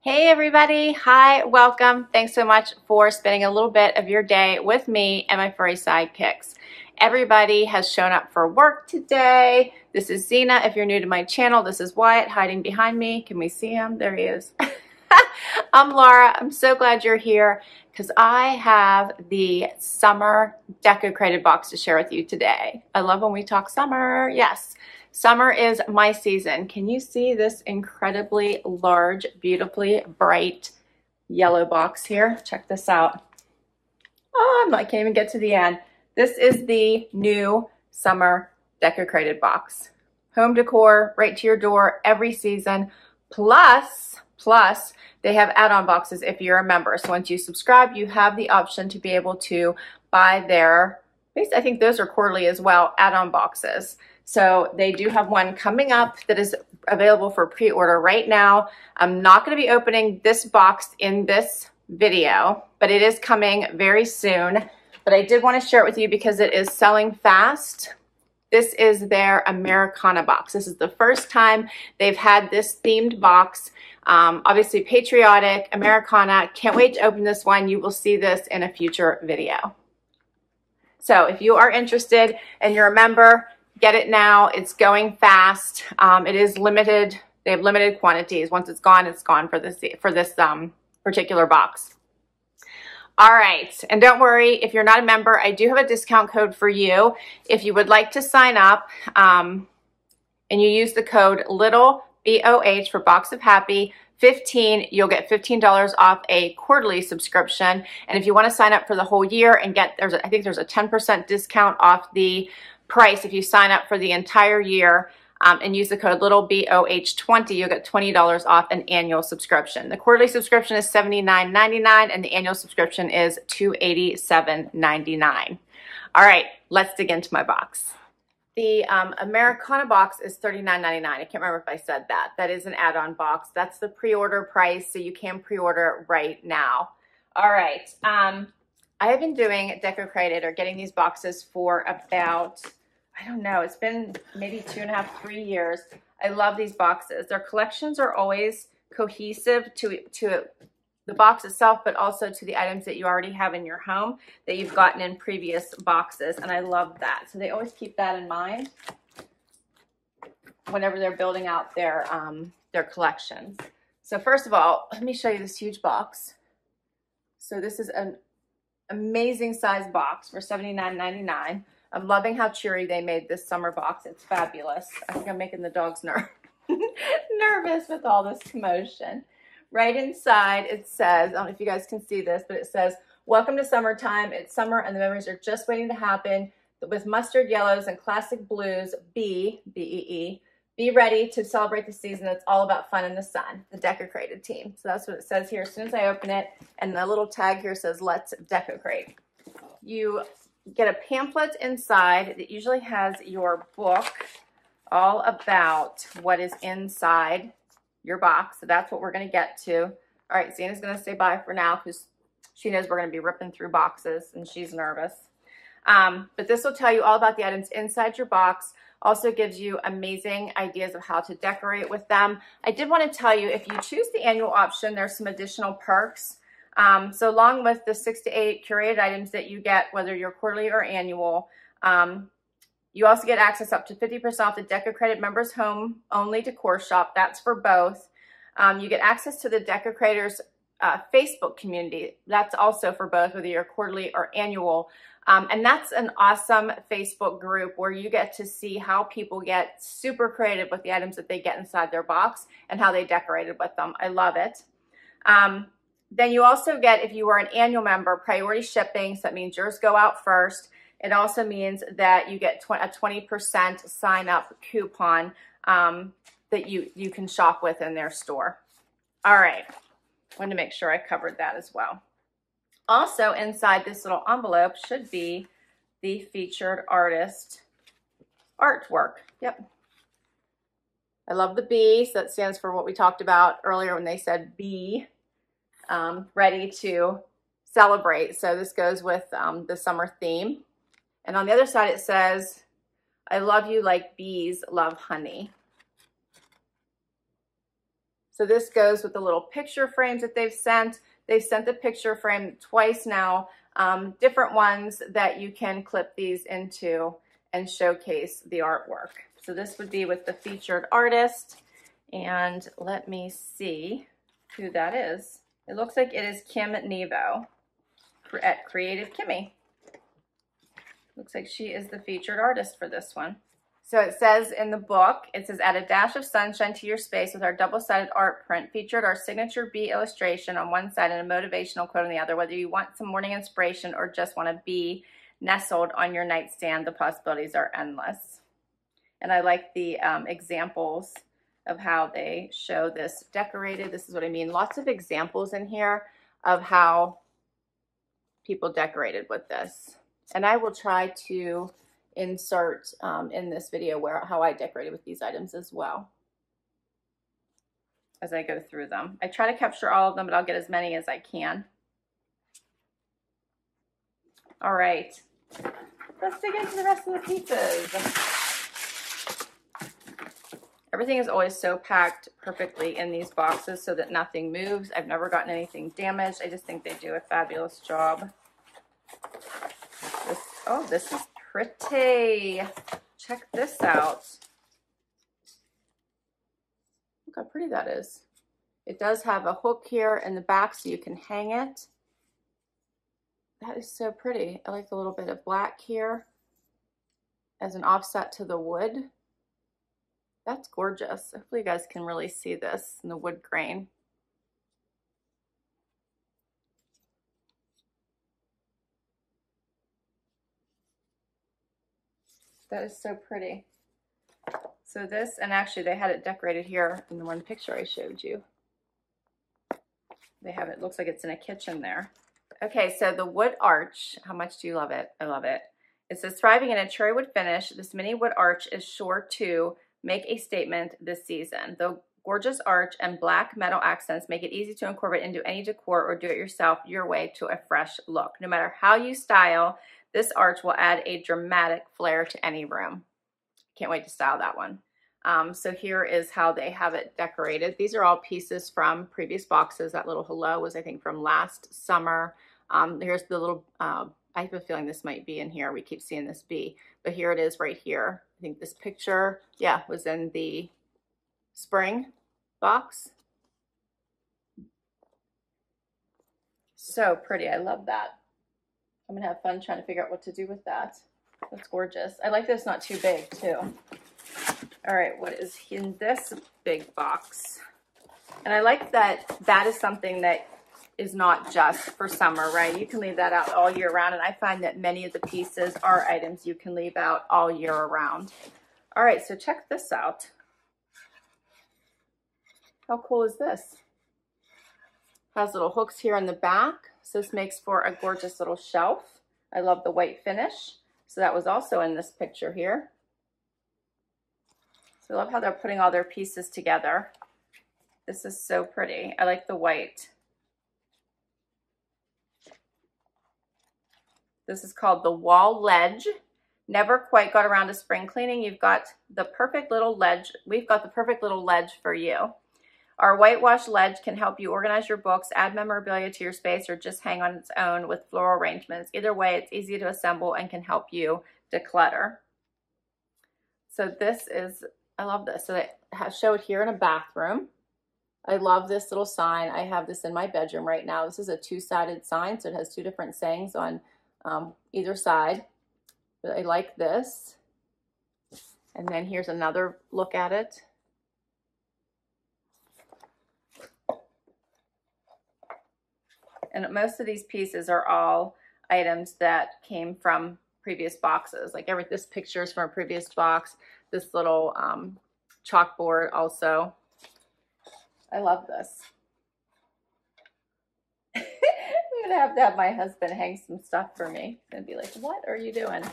Hey everybody, hi, welcome. Thanks so much for spending a little bit of your day with me and my furry sidekicks. Everybody has shown up for work today. This is Zena. If you're new to my channel, this is Wyatt hiding behind me. Can we see him? There he is. I'm Laura. I'm so glad you're here because I have the Summer Decocrated box to share with you today. I love when we talk summer. Yes. Summer is my season. Can you see this incredibly large, beautifully bright yellow box here? Check this out. Oh, I can't even get to the end. This is the new Summer Decocrated box. Home decor right to your door every season. Plus, they have add-on boxes if you're a member. So once you subscribe, you have the option to be able to buy their, I think those are quarterly as well, add-on boxes. So they do have one coming up that is available for pre-order right now. I'm not going to be opening this box in this video, but it is coming very soon. But I did want to share it with you because it is selling fast. This is their Americana box. This is the first time they've had this themed box. Obviously patriotic, Americana. Can't wait to open this one. You will see this in a future video. So if you are interested and you're a member, get it now. It's going fast. It is limited. They have limited quantities. Once it's gone for this particular box. All right, and don't worry if you're not a member. I do have a discount code for you if you would like to sign up, and you use the code littleboxo for Box of Happy 15. You'll get $15 off a quarterly subscription, and if you want to sign up for the whole year and get I think there's a 10% discount off the price if you sign up for the entire year and use the code littleboxo20, you'll get $20 off an annual subscription. The quarterly subscription is $79.99 and the annual subscription is $287.99. All right, let's dig into my box. The Americana box is $39.99. I can't remember if I said that. That is an add-on box. That's the pre-order price, so you can pre-order right now. All right, I have been doing Decocrated or getting these boxes for about, I don't know, it's been maybe 2.5, 3 years. I love these boxes. Their collections are always cohesive to the box itself, but also to the items that you already have in your home that you've gotten in previous boxes, and I love that. So they always keep that in mind whenever they're building out their collections. So first of all, let me show you this huge box. So this is an amazing size box for $79.99. I'm loving how cheery they made this summer box. It's fabulous. I think I'm making the dogs nervous with all this commotion. Right inside it says, I don't know if you guys can see this, but it says, welcome to summertime. It's summer and the memories are just waiting to happen. With mustard yellows and classic blues, B-E-E, be ready to celebrate the season. It's all about fun in the sun, the Decocrated team. So that's what it says here as soon as I open it. And the little tag here says, let's Decocrate. You get a pamphlet inside that usually has your book all about what is inside your box. So that's what we're going to get to. All right, Zena's going to say bye for now because she knows we're going to be ripping through boxes and she's nervous. But this will tell you all about the items inside your box. Also gives you amazing ideas of how to decorate with them. I did want to tell you, if you choose the annual option, there's some additional perks. So along with the 6 to 8 curated items that you get, whether you're quarterly or annual, you also get access up to 50% off the Decocrated Members Home Only Decor Shop. That's for both. You get access to the Decocrators Facebook community. That's also for both, whether you're quarterly or annual. And that's an awesome Facebook group where you get to see how people get super creative with the items that they get inside their box and how they decorated with them. I love it. Then you also get, if you are an annual member, priority shipping. So that means yours go out first. It also means that you get a 20% sign-up coupon that you can shop with in their store. All right. Wanted to make sure I covered that as well. Also inside this little envelope should be the featured artist artwork. Yep. I love the B, so that stands for what we talked about earlier when they said be ready to celebrate. So this goes with the summer theme. And on the other side it says, I love you like bees love honey. So this goes with the little picture frames that they've sent. They've sent the picture frame twice now, different ones that you can clip these into and showcase the artwork. So this would be with the featured artist. And let me see who that is. It looks like it is Kim Nevo at Creative Kimmy. Looks like she is the featured artist for this one. So it says in the book, it says, add a dash of sunshine to your space with our double-sided art print. Featured our signature bee illustration on one side and a motivational quote on the other. Whether you want some morning inspiration or just want a bee nestled on your nightstand, the possibilities are endless. And I like the examples of how they show this decorated. This is what I mean. Lots of examples in here of how people decorated with this. And I will try to insert in this video how I decorated with these items as well as I go through them. I try to capture all of them, but I'll get as many as I can. All right, let's dig into the rest of the pieces. Everything is always so packed perfectly in these boxes so that nothing moves. I've never gotten anything damaged. I just think they do a fabulous job. This is pretty. Check this out. Look how pretty that is. It does have a hook here in the back so you can hang it. That is so pretty. I like the little bit of black here as an offset to the wood. That's gorgeous. Hopefully you guys can really see this in the wood grain. That is so pretty. So this, and actually they had it decorated here in the one picture I showed you. They have it, looks like it's in a kitchen there. Okay, so the wood arch, how much do you love it? I love it. It says, thriving in a cherry wood finish, this mini wood arch is sure to make a statement this season. The gorgeous arch and black metal accents make it easy to incorporate into any decor or do it yourself your way to a fresh look. No matter how you style, this arch will add a dramatic flair to any room. Can't wait to style that one. So here is how they have it decorated. These are all pieces from previous boxes. That little hello was, I think, from last summer. Here's the little, I have a feeling this might be in here. We keep seeing this bee, but here it is right here. I think this picture, yeah, was in the spring box. So pretty. I love that. I'm gonna have fun trying to figure out what to do with that. That's gorgeous. I like that it's not too big too. All right, what is in this big box? And I like that that is something that is not just for summer, right? You can leave that out all year round. And I find that many of the pieces are items you can leave out all year around. All right, so check this out. How cool is this? Has little hooks here in the back. So this makes for a gorgeous little shelf. I love the white finish. So that was also in this picture here. So I love how they're putting all their pieces together. This is so pretty. I like the white. This is called the wall ledge. Never quite got around to spring cleaning. You've got the perfect little ledge. We've got the perfect little ledge for you. Our whitewash ledge can help you organize your books, add memorabilia to your space, or just hang on its own with floral arrangements. Either way, it's easy to assemble and can help you declutter. So this is, I love this. So they show it here in a bathroom. I love this little sign. I have this in my bedroom right now. This is a two-sided sign, so it has two different sayings on either side. But I like this. And then here's another look at it. And most of these pieces are all items that came from previous boxes. Like this picture is from a previous box. This little chalkboard also. I love this. I'm gonna have my husband hang some stuff for me and be like, what are you doing?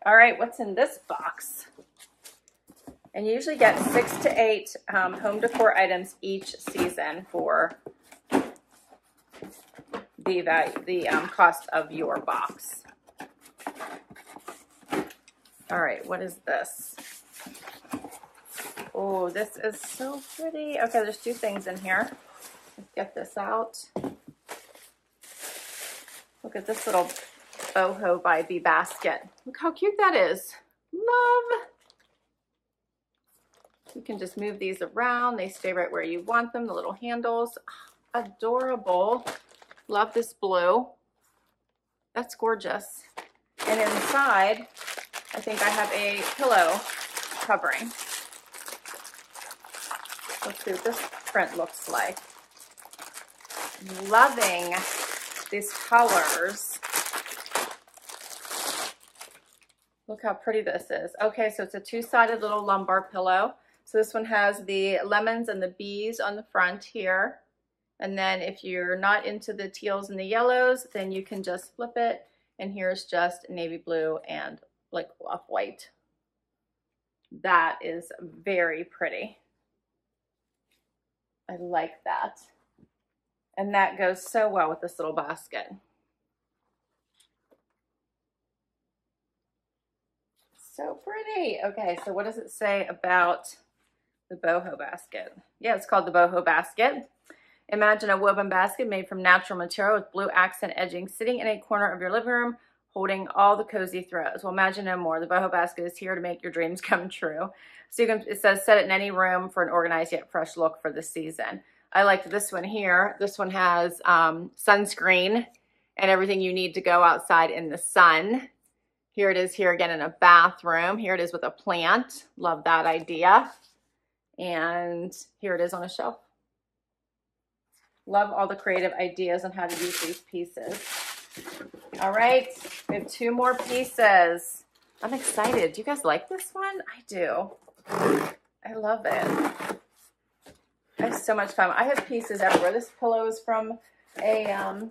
All right, what's in this box? And you usually get 6 to 8 home decor items each season for the cost of your box. All right, what is this? Oh, this is so pretty. Okay, there's two things in here. Let's get this out. Look at this little Boho Basket. Look how cute that is. Love. You can just move these around. They stay right where you want them, the little handles. Adorable. Love this blue. That's gorgeous. And inside, I think I have a pillow covering. Let's see what this print looks like. Loving these colors. Look how pretty this is. Okay, so it's a two-sided little lumbar pillow. So this one has the lemons and the bees on the front here. And then if you're not into the teals and the yellows, then you can just flip it. And here's just navy blue and like off-white. That is very pretty. I like that. And that goes so well with this little basket. So pretty. Okay, so what does it say about the boho basket? Yeah, it's called the boho basket. Imagine a woven basket made from natural material with blue accent edging sitting in a corner of your living room, holding all the cozy throws. Well, imagine no more. The boho basket is here to make your dreams come true. So you can, it says set it in any room for an organized yet fresh look for the season. I liked this one here. This one has sunscreen and everything you need to go outside in the sun. Here it is here again in a bathroom. Here it is with a plant. Love that idea. And here it is on a shelf. Love all the creative ideas on how to use these pieces. All right, we have two more pieces. I'm excited. Do you guys like this one? I do. I love it. I have so much fun. I have pieces everywhere. This pillow is from a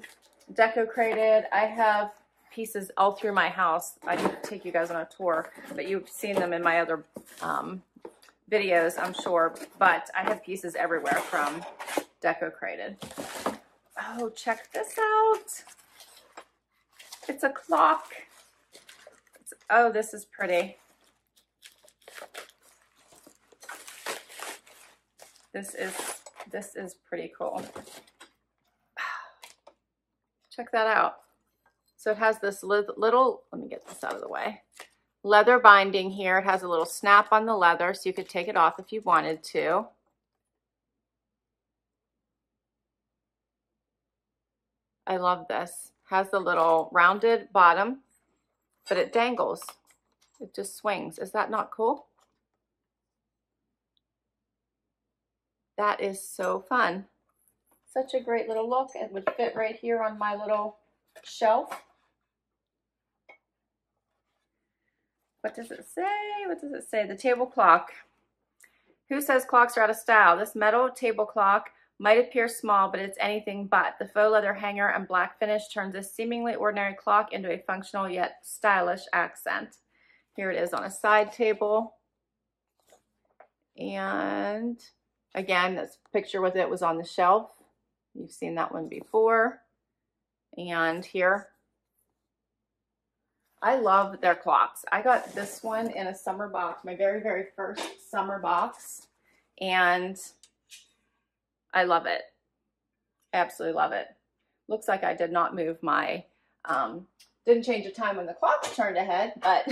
Decocrated. I have pieces all through my house. I can take you guys on a tour, but you've seen them in my other videos, I'm sure. But I have pieces everywhere from Decocrated. Oh, check this out. It's a clock. Oh, this is pretty. This is pretty cool. Check that out. So it has this little, let me get this out of the way, leather binding here. It has a little snap on the leather, so you could take it off if you wanted to. I love this. Has the little rounded bottom, but it dangles. It just swings. Is that not cool? That is so fun. Such a great little look. It would fit right here on my little shelf. What does it say? What does it say? The table clock. Who says clocks are out of style? This metal table clock might appear small, but it's anything but. The faux leather hanger and black finish turns this seemingly ordinary clock into a functional yet stylish accent. Here it is on a side table. And again, this picture with it was on the shelf. You've seen that one before. And here, I love their clocks. I got this one in a summer box, my very, very first summer box. And I love it. Absolutely love it. Looks like I did not move my, didn't change the time when the clock turned ahead, but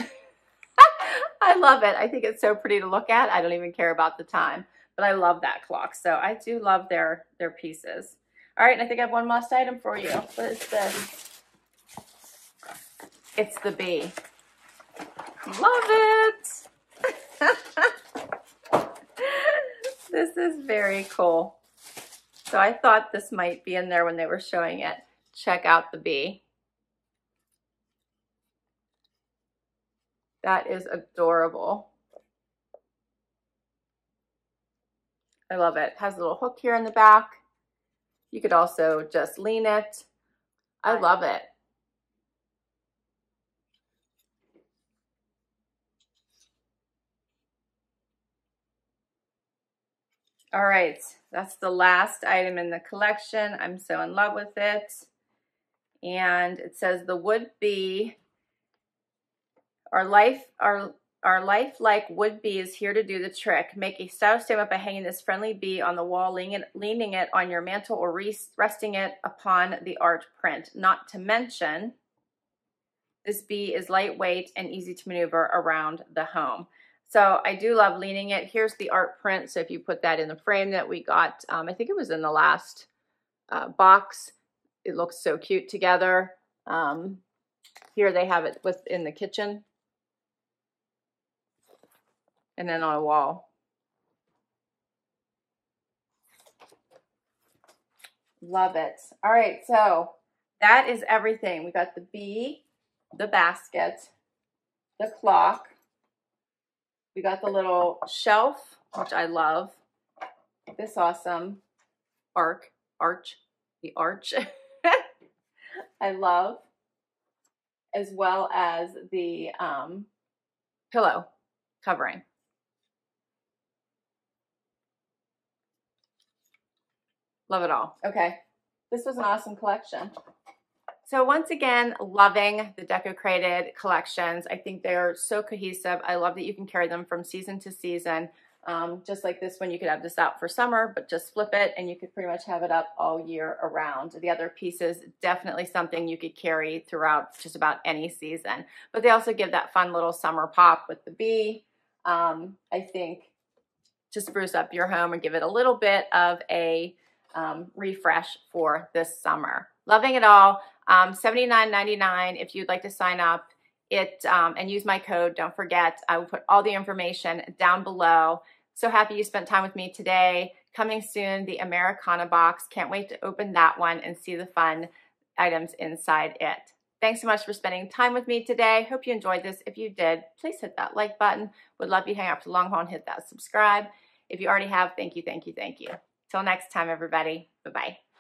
I love it. I think it's so pretty to look at. I don't even care about the time, but I love that clock. So I do love their pieces. All right, and I think I have one last item for you. What is this? It's the bee. Love it. This is very cool. So I thought this might be in there when they were showing it. Check out the bee. That is adorable. I love it. It has a little hook here in the back. You could also just lean it. I love it. All right, that's the last item in the collection. I'm so in love with it. And it says the would-be, our Our lifelike wood bee is here to do the trick. Make a style statement by hanging this friendly bee on the wall, leaning it on your mantle, or resting it upon the art print. Not to mention, this bee is lightweight and easy to maneuver around the home. So I do love leaning it. Here's the art print. So if you put that in the frame that we got, I think it was in the last box. It looks so cute together. Here they have it in the kitchen. And then on a wall. Love it. All right, so that is everything. We got the bee, the basket, the clock. We got the little shelf, which I love. This awesome arch, the arch. I love, as well as the pillow covering. Love it all. Okay, this was an awesome collection. So once again, loving the Decocrated collections. I think they're so cohesive. I love that you can carry them from season to season. Just like this one, you could have this out for summer, but just flip it and you could pretty much have it up all year around. The other pieces, definitely something you could carry throughout just about any season. But they also give that fun little summer pop with the bee. I think to spruce up your home and give it a little bit of a refresh for this summer. Loving it all. $79.99 if you'd like to sign up and use my code. Don't forget, I will put all the information down below. So happy you spent time with me today. Coming soon, the Americana Box. Can't wait to open that one and see the fun items inside it. Thanks so much for spending time with me today. Hope you enjoyed this. If you did, please hit that like button. Would love you to hang out for the long haul and hit that subscribe. If you already have, thank you, thank you, thank you. Till next time, everybody. Bye-bye.